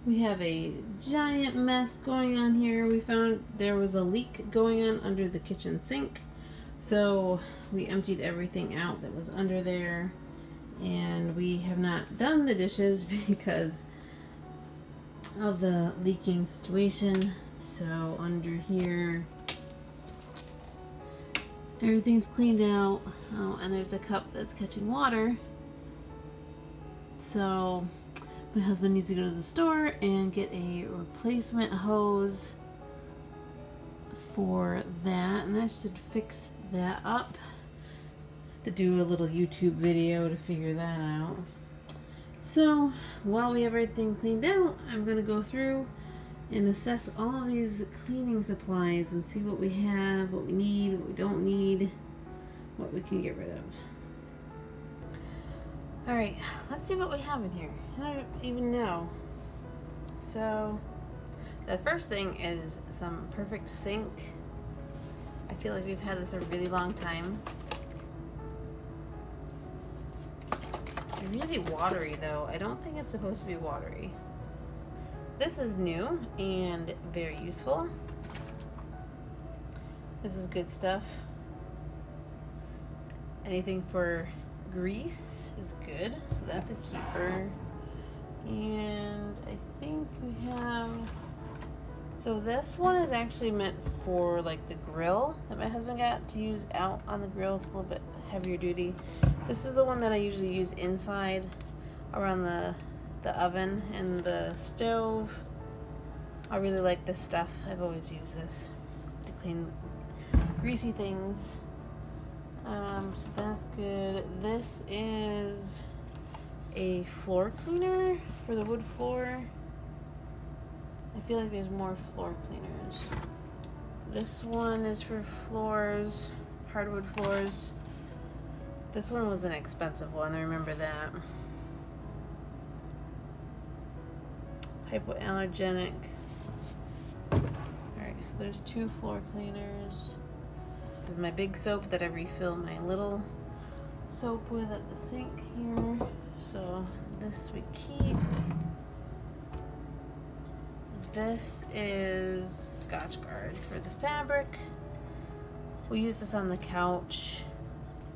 We have a giant mess going on here. We found there was a leak going on under the kitchen sink. So we emptied everything out that was under there. And we have not done the dishes because of the leaking situation. So under here, everything's cleaned out. Oh, and there's a cup that's catching water. So my husband needs to go to the store and get a replacement hose for that, and that should fix that up. To do a little YouTube video to figure that out. So while we have everything cleaned out, I'm going to go through and assess all of these cleaning supplies and see what we have, what we need, what we don't need, what we can get rid of. Alright, let's see what we have in here. I don't even know. So, the first thing is some Perfect Sink. I feel like we've had this a really long time. It's really watery though. I don't think it's supposed to be watery. This is new and very useful. This is good stuff. Anything for grease is good, so that's a keeper. And I think we have, so this one is actually meant for like the grill that my husband got to use out on the grill. It's a little bit heavier duty. This is the one that I usually use inside around the oven and the stove. I really like this stuff. I've always used this to clean greasy things. So that's good. This is a floor cleaner for the wood floor. I feel like there's more floor cleaners. This one is for floors, hardwood floors. This one was an expensive one, I remember that. Hypoallergenic. Alright, so there's 2 floor cleaners. This is my big soap that I refill my little soap with at the sink here. So this we keep. This is Scotch Guard for the fabric. We use this on the couch.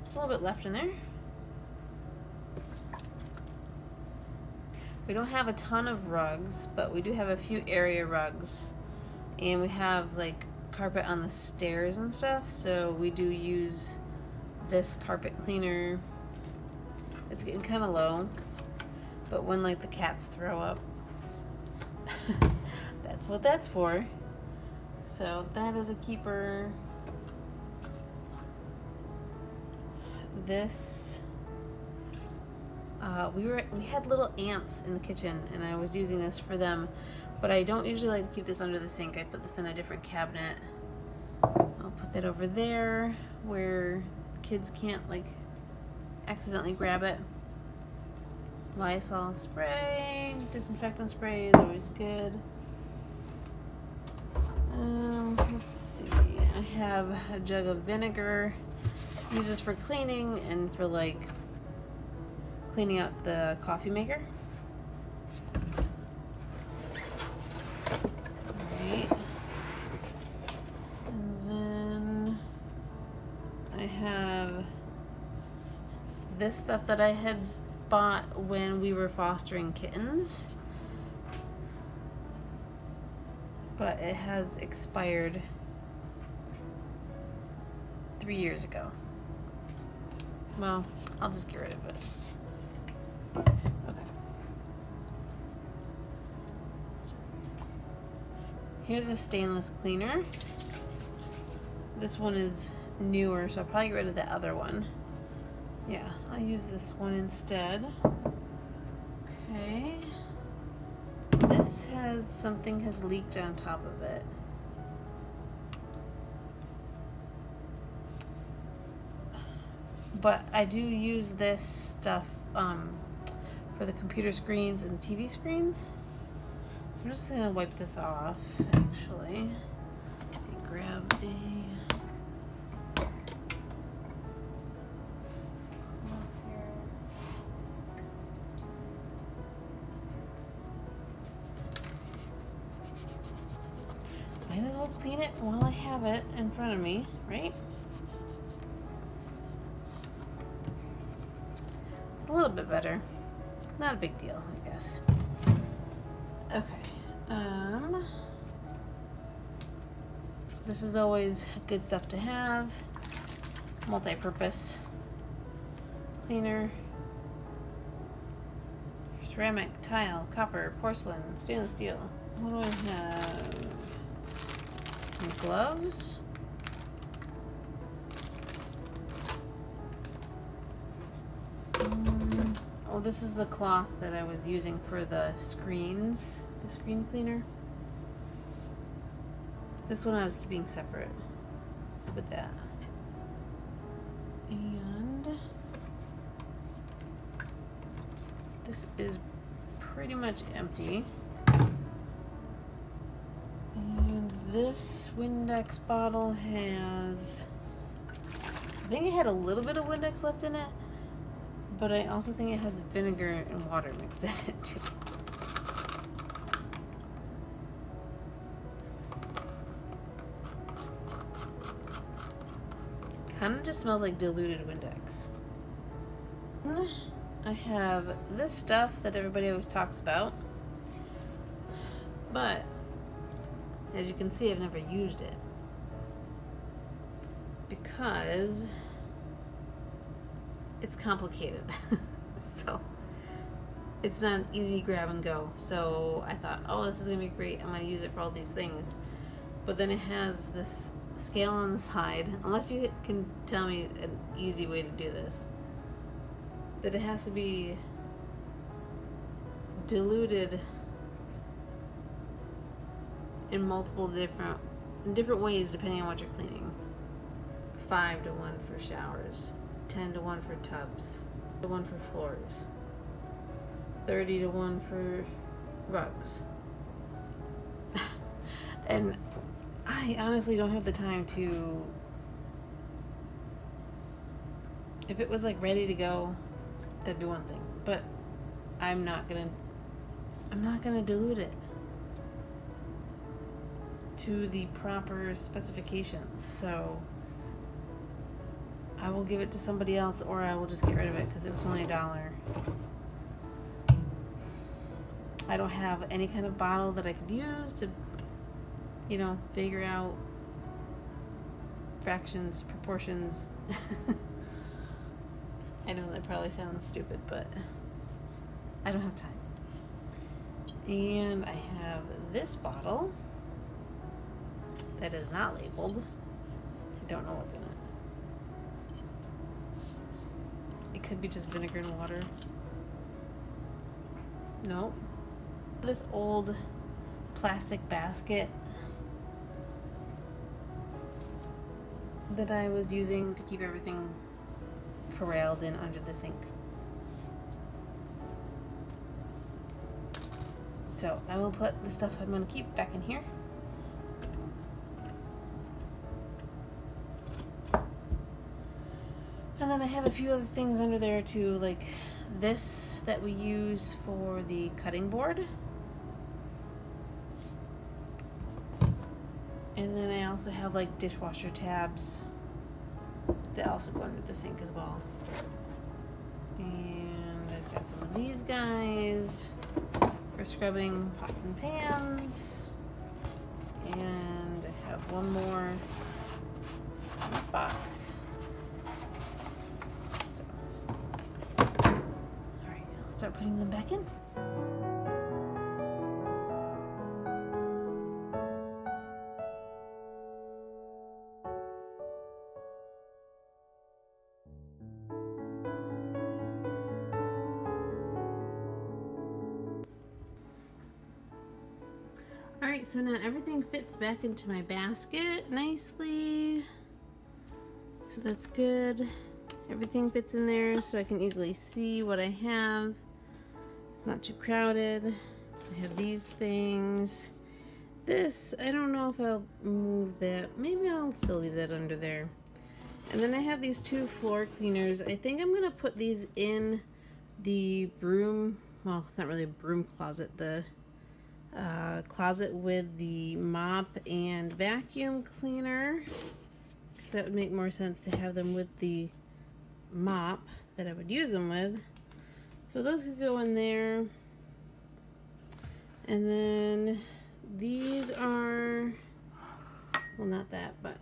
A little bit left in there. We don't have a ton of rugs, but we do have a few area rugs. And we have like carpet on the stairs and stuff, so we do use this carpet cleaner. It's getting kind of low, but when like the cats throw up, that's what that's for. So that is a keeper. This we had little ants in the kitchen and I was using this for them, but I don't usually like to keep this under the sink. I put this in a different cabinet. I'll put that over there where kids can't like accidentally grab it. Lysol spray, disinfectant spray is always good. Let's see, I have a jug of vinegar. Use this for cleaning and for like cleaning out the coffee maker. Alright. And then I have this stuff that I had bought when we were fostering kittens, but it has expired 3 years ago. Well, I'll just get rid of it. Okay. Here's a stainless cleaner. This one is newer, so I'll probably get rid of the other one. Yeah, I'll use this one instead. Okay. This has, something has leaked on top of it. But I do use this stuff for the computer screens and TV screens. So I'm just gonna wipe this off, actually. Let me grab a cloth here. well clean it while I have it in front of me, right? It's a little bit better. Not a big deal, I guess. Okay. This is always good stuff to have. Multi-purpose cleaner. Ceramic, tile, copper, porcelain, stainless steel. What do I have? Some gloves. Oh, this is the cloth that I was using for the screens, the screen cleaner. This one I was keeping separate with that. And this is pretty much empty. And this Windex bottle has, I think it had a little bit of Windex left in it, but I also think it has vinegar and water mixed in it too. Kind of just smells like diluted Windex. I have this stuff that everybody always talks about, but as you can see, I've never used it because it's complicated. So it's not an easy grab and go. So I thought, oh, this is gonna be great. I'm gonna use it for all these things. But then it has this scale on the side, unless you can tell me an easy way to do this, that it has to be diluted in multiple different ways depending on what you're cleaning. 5 to 1 for showers, 10 to 1 for tubs, 10 to 1 for floors, 30 to 1 for rugs. And I honestly don't have the time to, if it was like ready to go, that'd be one thing, but I'm not gonna dilute it to the proper specifications. So I will give it to somebody else, or I will just get rid of it because it was only $1. I don't have any kind of bottle that I could use to, you know, figure out fractions, proportions. I know that probably sounds stupid, but I don't have time. And I have this bottle that is not labeled. I don't know what's in it. It could be just vinegar and water. Nope. This old plastic basket that I was using to keep everything corralled in under the sink. So I will put the stuff I'm going to keep back in here. And then I have a few other things under there too, like this that we use for the cutting board. And then I also have like dishwasher tabs that also go under the sink as well. And I've got some of these guys for scrubbing pots and pans. And I have one more in this box. So, alright, let's start putting them back in. Alright, so now everything fits back into my basket nicely. So that's good. Everything fits in there so I can easily see what I have. Not too crowded. I have these things. This, I don't know if I'll move that. Maybe I'll still leave that under there. And then I have these 2 floor cleaners. I think I'm going to put these in the broom, well, it's not really a broom closet, the closet with the mop and vacuum cleaner, because that would make more sense to have them with the mop that I would use them with. So those could go in there. And then these are, well, not that, but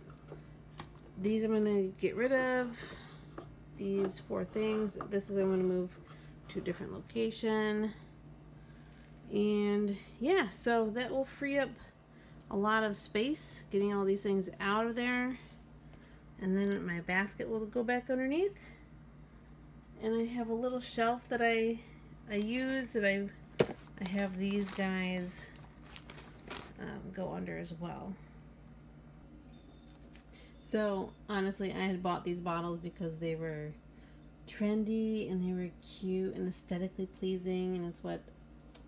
these I'm going to get rid of. These 4 things. This is I'm going to move to a different location. And yeah, so that will free up a lot of space, getting all these things out of there. And then my basket will go back underneath. And I have a little shelf that I use that I have these guys go under as well. So honestly, I had bought these bottles because they were trendy and they were cute and aesthetically pleasing, and it's what,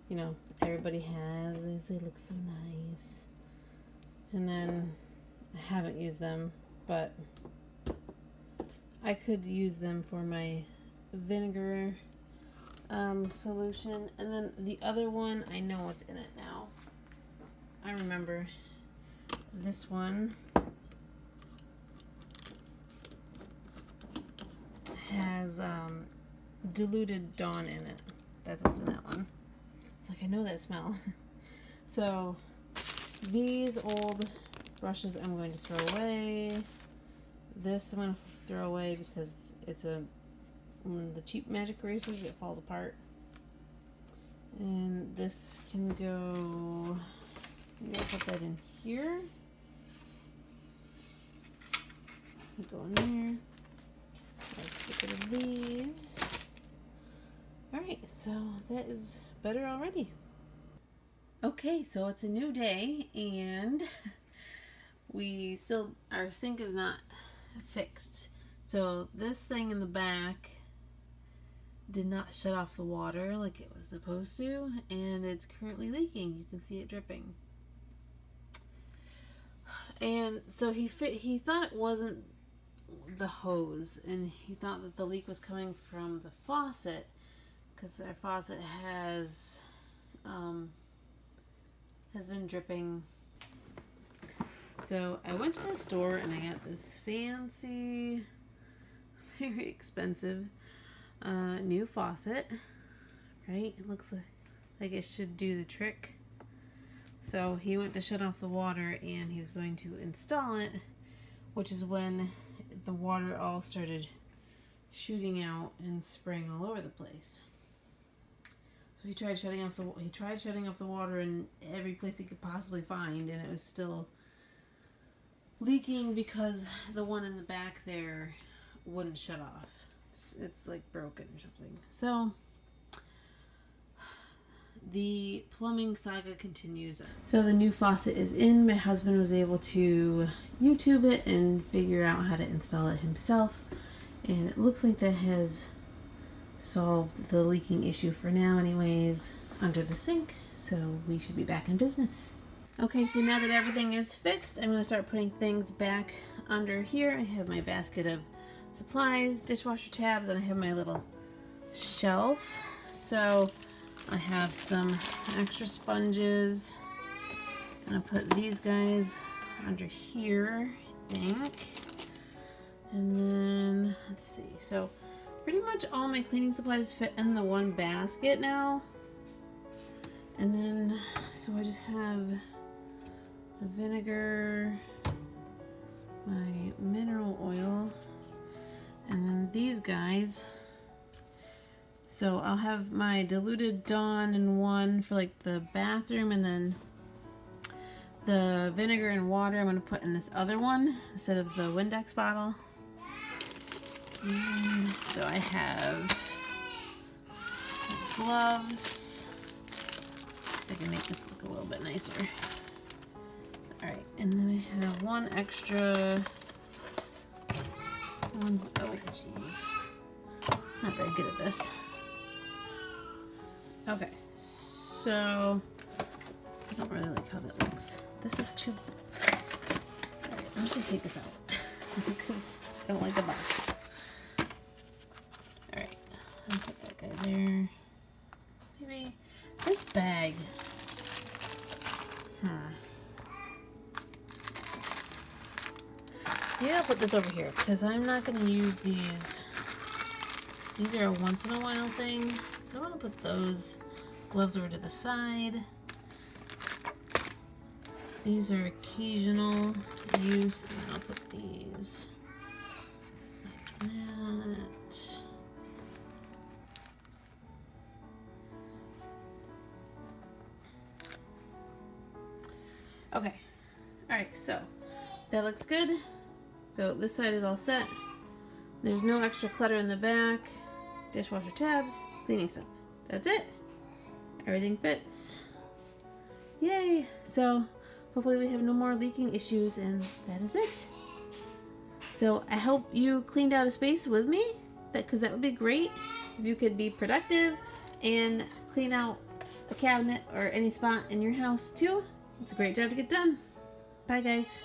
you know, everybody has. They look so nice. And then I haven't used them, but I could use them for my vinegar solution. And then the other one, I know what's in it now. I remember this one has diluted Dawn in it. That's what's in that one. It's like, I know that smell. So these old brushes I'm going to throw away. This I'm going to throw away because it's one of the cheap magic erasers. It falls apart. And this can go, maybe I'll put that in here. Go in there. Let's get rid of these. Alright, so that is better already. Okay, so it's a new day and our sink is not fixed. So this thing in the back did not shut off the water like it was supposed to, and it's currently leaking. You can see it dripping. And so he thought it wasn't the hose, and he thought that the leak was coming from the faucet, because our faucet has been dripping. So I went to the store and I got this fancy, very expensive new faucet. Right? It looks like it should do the trick. So he went to shut off the water and he was going to install it, which is when the water all started shooting out and spraying all over the place. So he tried shutting off the water in every place he could possibly find, and it was still leaking because the one in the back there wouldn't shut off. It's like broken or something. So the plumbing saga continues. So the new faucet is in. My husband was able to YouTube it and figure out how to install it himself, and it looks like that has solved the leaking issue for now anyways under the sink, so we should be back in business. Okay, so now that everything is fixed, I'm going to start putting things back under here. I have my basket of supplies, dishwasher tabs, and I have my little shelf. So I have some extra sponges, and I'll put these guys under here, I think. And then, let's see, so pretty much all my cleaning supplies fit in the one basket now. And then, so I just have the vinegar, my mineral oil, and then these guys. So I'll have my diluted Dawn in one for like the bathroom, and then the vinegar and water I'm going to put in this other one instead of the Windex bottle. And so I have gloves. I can make this look a little bit nicer. Alright, and then I have one extra. Oh, jeez. Not very good at this. Okay, so I don't really like how that looks. This is too. Alright, I'm just gonna take this out because I don't like the box. Alright, I'll put that guy there. Maybe this bag maybe I'll put this over here because I'm not going to use these. These are a once in a while thing. So I want to put those gloves over to the side. These are occasional use, and then I'll put these like that. Okay, all right, so that looks good. So this side is all set. There's no extra clutter in the back. Dishwasher tabs, cleaning stuff. That's it. Everything fits. Yay! So hopefully we have no more leaking issues, and that is it. So I hope you cleaned out a space with me, because that would be great if you could be productive and clean out a cabinet or any spot in your house too. It's a great job to get done. Bye guys.